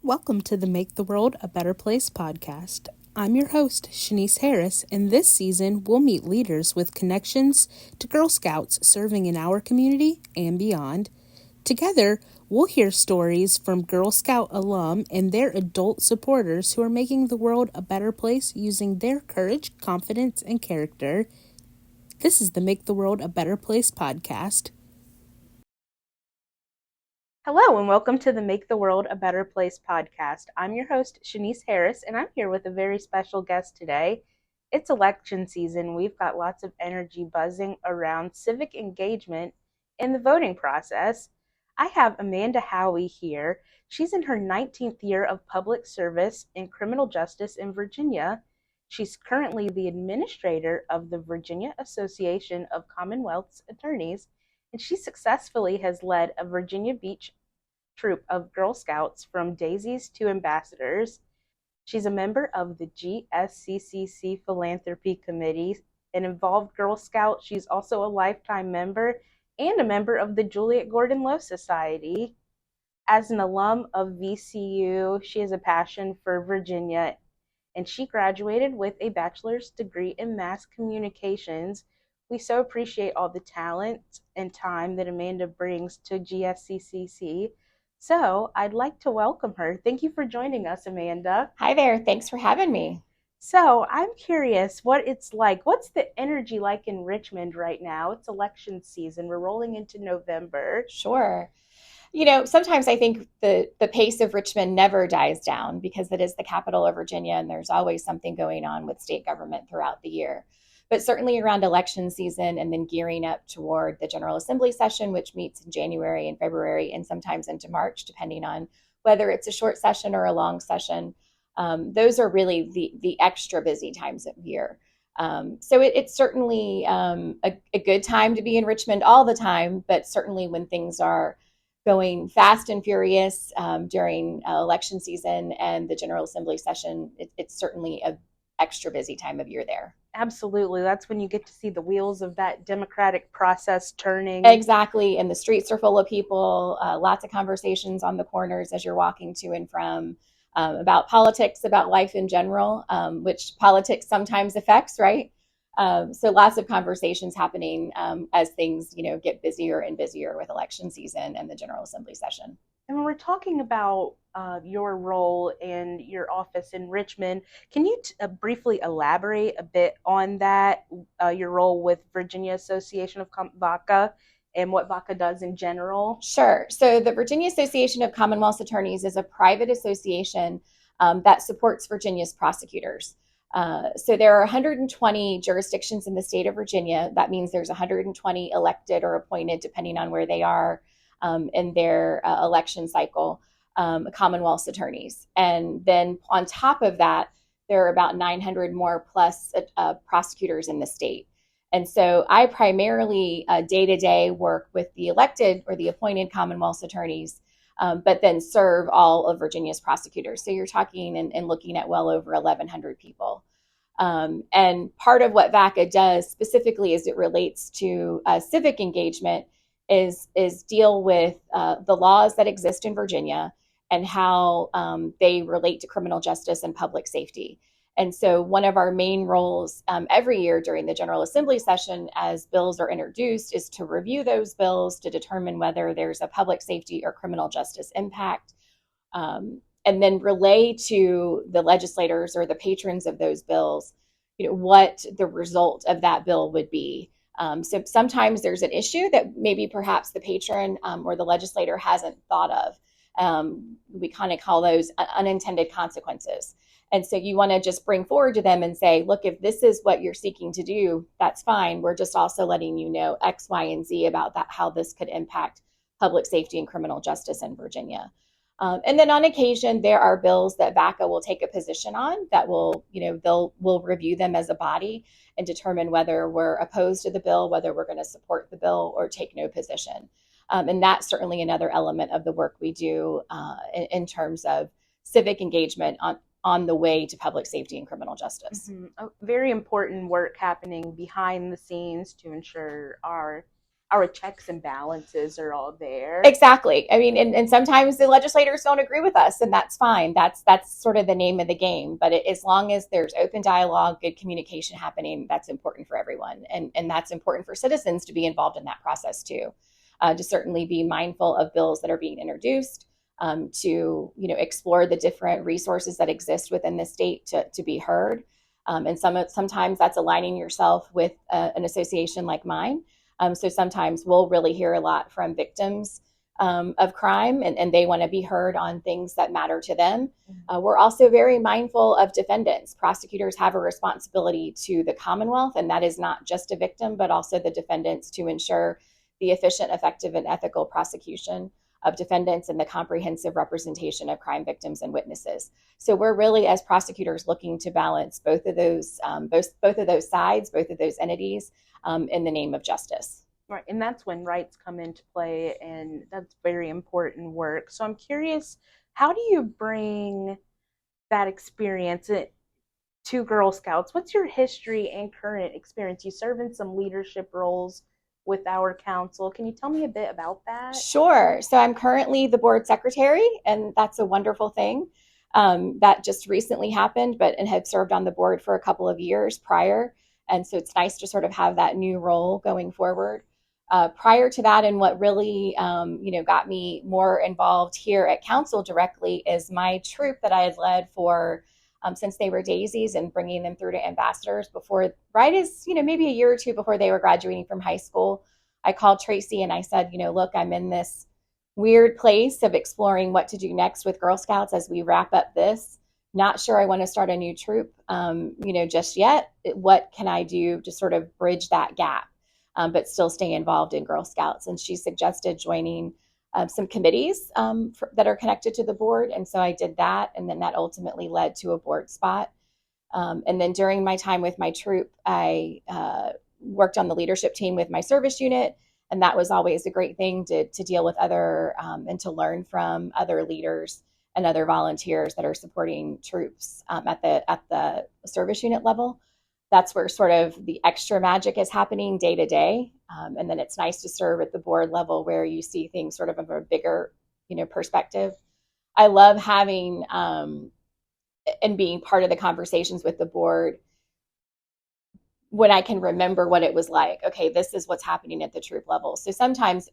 Welcome to the Make the World a Better Place podcast. I'm your host, Shanice Harris, and this season we'll meet leaders with connections to Girl Scouts serving in our community and beyond. Together, we'll hear stories from Girl Scout alum and their adult supporters who are making the world a better place using their courage, confidence, and character. This is the Make the World a Better Place podcast. Hello, and welcome to the Make the World a Better Place podcast. I'm your host, Shanice Harris, and I'm here with a very special guest today. It's election season. We've got lots of energy buzzing around civic engagement in the voting process. I have Amanda Howie here. She's in her 19th year of public service in criminal justice in Virginia. She's currently the administrator of the Virginia Association of Commonwealth's Attorneys, and she successfully has led a Virginia Beach troop of Girl Scouts from Daisies to ambassadors. She's a member of the GSCCC Philanthropy Committee, an involved Girl Scout. She's also a lifetime member and a member of the Juliette Gordon Low Society. As an alum of VCU, she has a passion for Virginia, and she graduated with a bachelor's degree in mass communications. We so appreciate all the talent and time that Amanda brings to GSCCC. So I'd like to welcome her. Thank you for joining us, Amanda. Hi there. Thanks for having me. So I'm curious what it's like. What's the energy like in Richmond right now? It's election season. We're rolling into November. Sure. Sometimes I think the pace of Richmond never dies down because it is the capital of Virginia and there's always something going on with state government throughout the year. But certainly around election season and then gearing up toward the General Assembly session, which meets in January and February and sometimes into March, depending on whether it's a short session or a long session. Those are really the extra busy times of year. So it's certainly a good time to be in Richmond all the time, but certainly when things are going fast and furious during election season and the General Assembly session, it's certainly an extra busy time of year there. Absolutely. That's when you get to see the wheels of that democratic process turning. Exactly. And the streets are full of people, lots of conversations on the corners as you're walking to and from about politics, about life in general, which politics sometimes affects, right? So lots of conversations happening as things, get busier and busier with election season and the General Assembly session. And when we're talking about your role and your office in Richmond, can you briefly elaborate a bit on that, your role with Virginia Association of VACA and what VACA does in general? Sure. So the Virginia Association of Commonwealth Attorneys is a private association that supports Virginia's prosecutors. So there are 120 jurisdictions in the state of Virginia. That means there's 120 elected or appointed, depending on where they are in their election cycle, Commonwealth attorneys. And then on top of that, there are about 900 more plus prosecutors in the state. And so I primarily day-to-day work with the elected or the appointed Commonwealth attorneys, but then serve all of Virginia's prosecutors. So you're talking and looking at well over 1,100 people. And part of what VACA does specifically as it relates to civic engagement is deal with the laws that exist in Virginia and how they relate to criminal justice and public safety. And so one of our main roles every year during the General Assembly session as bills are introduced is to review those bills to determine whether there's a public safety or criminal justice impact, and then relay to the legislators or the patrons of those bills, what the result of that bill would be. So sometimes there's an issue that maybe perhaps the patron or the legislator hasn't thought of. We kind of call those unintended consequences. And so you want to just bring forward to them and say, look, if this is what you're seeking to do, that's fine. We're just also letting you know X, Y, and Z about that, how this could impact public safety and criminal justice in Virginia. And then on occasion, there are bills that VACA will take a position on that we'll review them as a body and determine whether we're opposed to the bill, whether we're going to support the bill or take no position. And that's certainly another element of the work we do in terms of civic engagement on the way to public safety and criminal justice. Mm-hmm. Very important work happening behind the scenes to ensure our our checks and balances are all there. Exactly. I mean, and sometimes the legislators don't agree with us, and that's fine. That's sort of the name of the game. But as long as there's open dialogue, good communication happening, that's important for everyone, and that's important for citizens to be involved in that process too. To certainly be mindful of bills that are being introduced, to explore the different resources that exist within the state to be heard, and sometimes that's aligning yourself with an association like mine. So sometimes we'll really hear a lot from victims of crime, and they want to be heard on things that matter to them. We're also very mindful of defendants. Prosecutors have a responsibility to the Commonwealth, and that is not just a victim, but also the defendants, to ensure the efficient, effective, and ethical prosecution of defendants and the comprehensive representation of crime victims and witnesses. So we're really, as prosecutors, looking to balance both of those sides, both of those entities, in the name of justice. Right, and that's when rights come into play, and that's very important work. So I'm curious, how do you bring that experience to Girl Scouts? What's your history and current experience? You serve in some leadership roles with our council. Can you tell me a bit about that? Sure. So I'm currently the board secretary, and that's a wonderful thing. That just recently happened, and have served on the board for a couple of years prior. And so it's nice to sort of have that new role going forward. Prior to that, and what really got me more involved here at council directly, is my troop that I had led for since they were Daisies, and bringing them through to ambassadors before, right as maybe a year or two before they were graduating from high school. I called Tracy and I said, look, I'm in this weird place of exploring what to do next with Girl Scouts as we wrap up this. Not sure I want to start a new troop, just yet. What can I do to sort of bridge that gap, but still stay involved in Girl Scouts? And she suggested joining some committees that are connected to the board. And so I did that. And then that ultimately led to a board spot. And then during my time with my troop, I worked on the leadership team with my service unit. And that was always a great thing to deal with other and to learn from other leaders and other volunteers that are supporting troops at the service unit level. That's where sort of the extra magic is happening day to day. And then it's nice to serve at the board level, where you see things sort of a bigger, perspective. I love having and being part of the conversations with the board when I can remember what it was like. Okay, this is what's happening at the troop level. So sometimes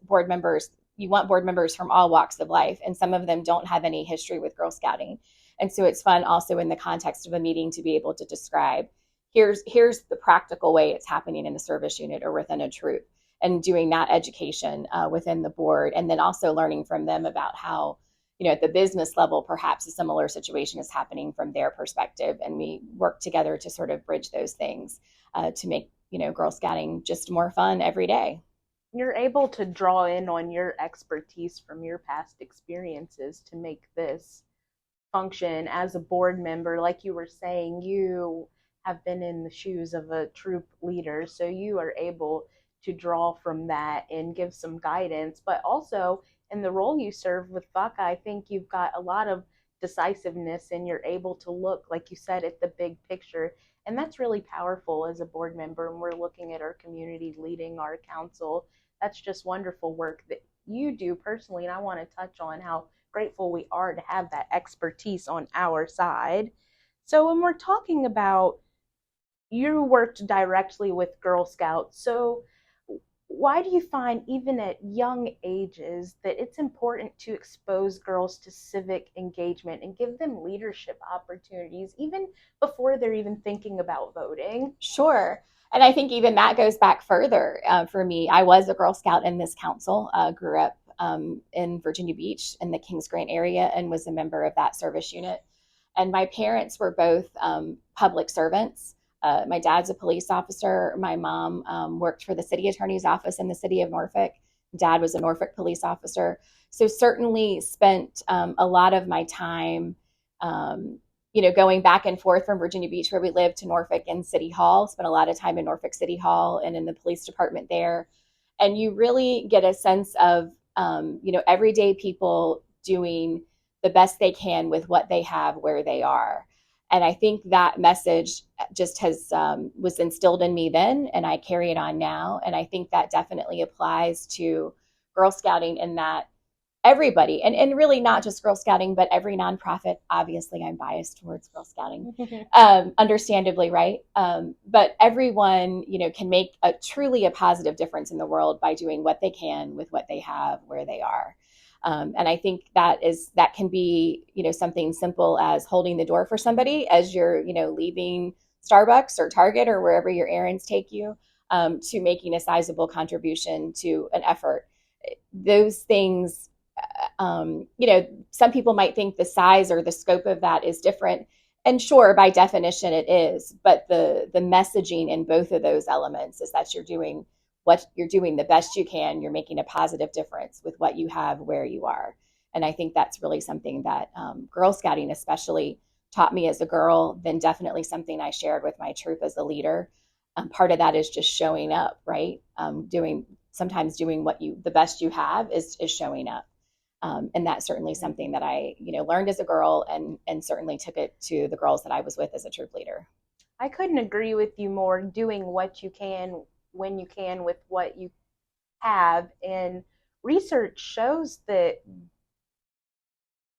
you want board members from all walks of life, and some of them don't have any history with Girl Scouting. And so it's fun also in the context of a meeting to be able to describe, here's the practical way it's happening in a service unit or within a troop, and doing that education within the board. And then also learning from them about how, at the business level, perhaps a similar situation is happening from their perspective. And we work together to sort of bridge those things to make, Girl Scouting just more fun every day. You're able to draw in on your expertise from your past experiences to make this function as a board member. Like you were saying, you have been in the shoes of a troop leader, so you are able to draw from that and give some guidance. But also in the role you serve with VACA, I think you've got a lot of decisiveness, and you're able to look, like you said, at the big picture. And that's really powerful as a board member. And we're looking at our community, leading our council. That's just wonderful work that you do personally. And I want to touch on how grateful we are to have that expertise on our side. So when we're talking about, you worked directly with Girl Scouts, so why do you find, even at young ages, that it's important to expose girls to civic engagement and give them leadership opportunities even before they're even thinking about voting? Sure. And I think even that goes back further for me. I was a Girl Scout in this council, grew up in Virginia Beach in the Kings Grant area, and was a member of that service unit. And my parents were both public servants. My dad's a police officer. My mom worked for the city attorney's office in the city of Norfolk. Dad was a Norfolk police officer. So certainly spent a lot of my time, going back and forth from Virginia Beach, where we lived, to Norfolk and City Hall. Spent a lot of time in Norfolk City Hall and in the police department there. And you really get a sense of, everyday people doing the best they can with what they have, where they are. And I think that message just was instilled in me then, and I carry it on now. And I think that definitely applies to Girl Scouting, in that everybody, and really not just Girl Scouting, but every nonprofit. Obviously, I'm biased towards Girl Scouting, understandably, right? But everyone, can make truly a positive difference in the world by doing what they can with what they have, where they are. And I think that can be, something simple as holding the door for somebody as you're, leaving Starbucks or Target or wherever your errands take you, to making a sizable contribution to an effort. Those things, some people might think the size or the scope of that is different. And sure, by definition it is, but the messaging in both of those elements is that you're doing the best you can. You're making a positive difference with what you have, where you are. And I think that's really something that Girl Scouting especially taught me as a girl, then definitely something I shared with my troop as a leader. Part of that is just showing up, right? Sometimes doing the best you have is showing up. And that's certainly something that I, learned as a girl, and certainly took it to the girls that I was with as a troop leader. I couldn't agree with you more. Doing what you can, when you can, with what you have. And research shows that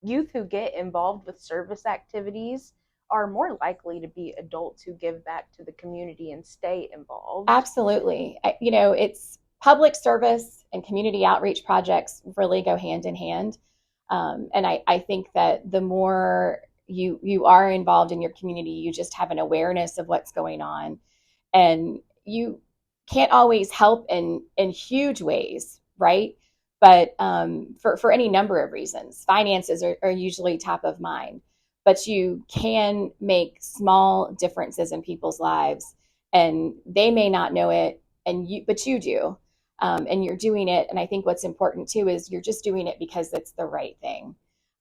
youth who get involved with service activities are more likely to be adults who give back to the community and stay involved. Absolutely. It's public service and community outreach projects really go hand in hand. And I think that the more you are involved in your community, you just have an awareness of what's going on. And you can't always help in huge ways, right? But for any number of reasons, finances are usually top of mind. But you can make small differences in people's lives, and they may not know it, but you do. And you're doing it. And I think what's important too is you're just doing it because it's the right thing.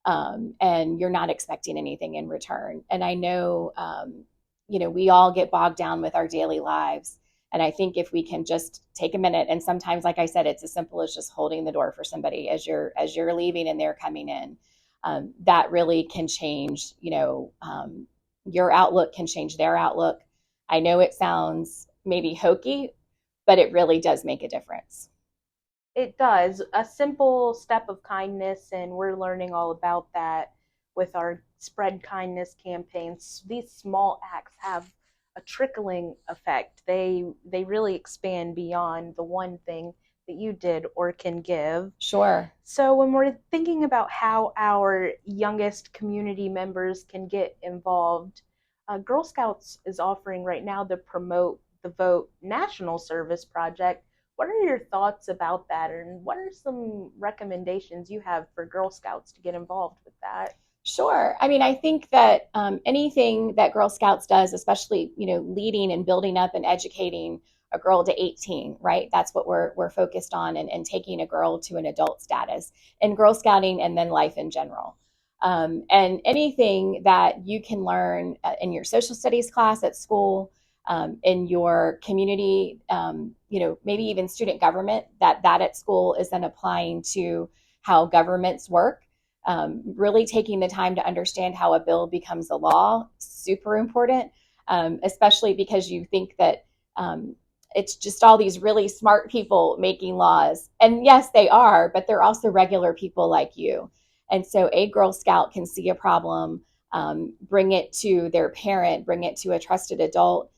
And you're not expecting anything in return. And I know, we all get bogged down with our daily lives. And I think if we can just take a minute, and sometimes, like I said, it's as simple as just holding the door for somebody as you're leaving and they're coming in, that really can change, your outlook, can change their outlook. I know it sounds maybe hokey, but it really does make a difference. It does. A simple step of kindness, and we're learning all about that with our Spread Kindness campaigns. These small acts have a trickling effect. They really expand beyond the one thing that you did or can give. Sure. So when we're thinking about how our youngest community members can get involved, Girl Scouts is offering right now the Promote the Vote National Service Project. What are your thoughts about that, and what are some recommendations you have for Girl Scouts to get involved with that? Sure. I mean, I think that anything that Girl Scouts does, especially, leading and building up and educating a girl to 18, right? That's what we're focused on, and taking a girl to an adult status in Girl Scouting, and then life in general. And anything that you can learn in your social studies class at school, in your community, maybe even student government, that at school is then applying to how governments work. Really taking the time to understand how a bill becomes a law, super important, especially because you think that it's just all these really smart people making laws. And yes, they are, but they're also regular people like you. And so a Girl Scout can see a problem, bring it to their parent, bring it to a trusted adult,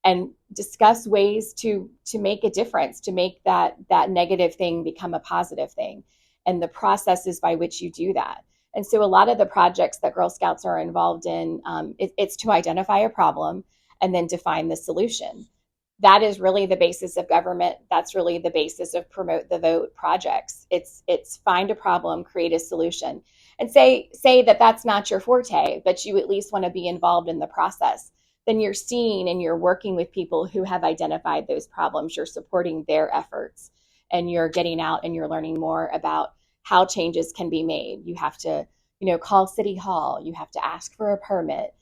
and discuss ways to make a difference, to make that negative thing become a positive thing, and the processes by which you do that. And so a lot of the projects that Girl Scouts are involved in, it's to identify a problem and then define the solution. That is really the basis of government. That's really the basis of Promote the Vote projects. It's find a problem, create a solution, and say that that's not your forte, but you at least want to be involved in the process. Then you're seeing and you're working with people who have identified those problems. You're supporting their efforts, and you're getting out and you're learning more about how changes can be made. You have to, call City Hall. You have to ask for a permit.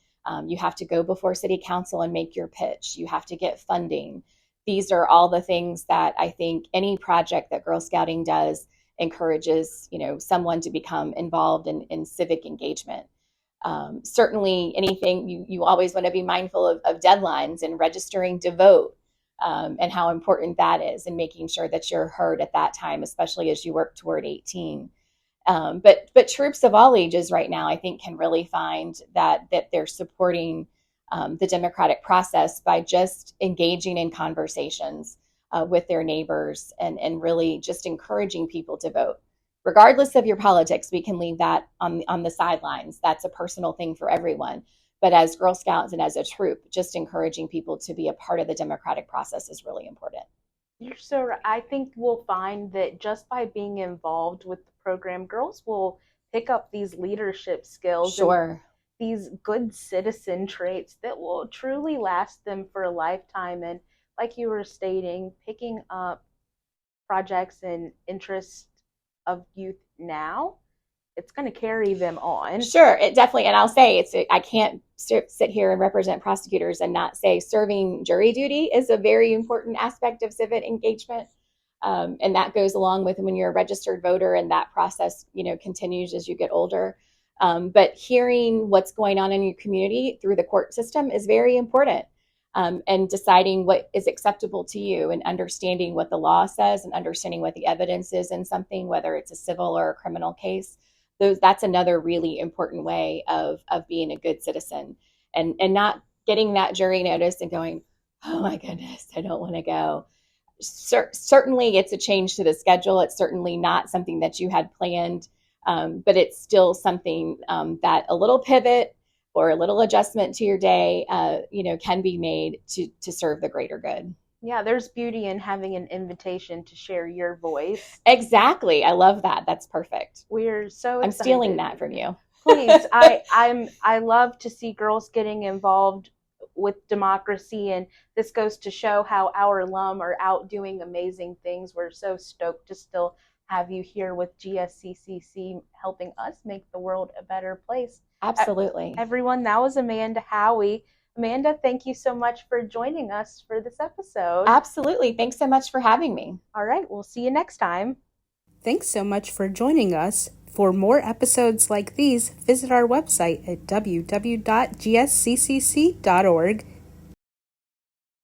You have to go before City Council and make your pitch. You have to get funding. These are all the things that I think any project that Girl Scouting does encourages, someone to become involved in civic engagement. Certainly anything, you always want to be mindful of deadlines and registering to vote, and how important that is, and making sure that you're heard at that time, especially as you work toward 18. But troops of all ages right now, I think, can really find that they're supporting the democratic process by just engaging in conversations with their neighbors, and really just encouraging people to vote. Regardless of your politics, we can leave that on the sidelines. That's a personal thing for everyone. But as Girl Scouts and as a troop, just encouraging people to be a part of the democratic process is really important. You're so right. I think we'll find that just by being involved with the program, girls will pick up these leadership skills. Sure. And these good citizen traits that will truly last them for a lifetime. And like you were stating, picking up projects and interests of youth now, it's going to carry them on. Sure, it definitely. And I'll say I can't sit here and represent prosecutors and not say serving jury duty is a very important aspect of civic engagement. And that goes along with when you're a registered voter, and that process, continues as you get older. But hearing what's going on in your community through the court system is very important. And deciding what is acceptable to you, and understanding what the law says, and understanding what the evidence is in something, whether it's a civil or a criminal case. That's another really important way of being a good citizen, and not getting that jury notice and going, oh my goodness, I don't want to go. Certainly it's a change to the schedule. It's certainly not something that you had planned, but it's still something that a little pivot or a little adjustment to your day, can be made to serve the greater good. Yeah, there's beauty in having an invitation to share your voice. Exactly. I love that. That's perfect. We're so excited. I'm stealing that from you. Please. I love to see girls getting involved with democracy, and this goes to show how our alum are out doing amazing things. We're so stoked to still have you here with GSCCC helping us make the world a better place. Absolutely. Everyone, that was Amanda Howie. Amanda, thank you so much for joining us for this episode. Absolutely. Thanks so much for having me. All right. We'll see you next time. Thanks so much for joining us. For more episodes like these, visit our website at www.gsccc.org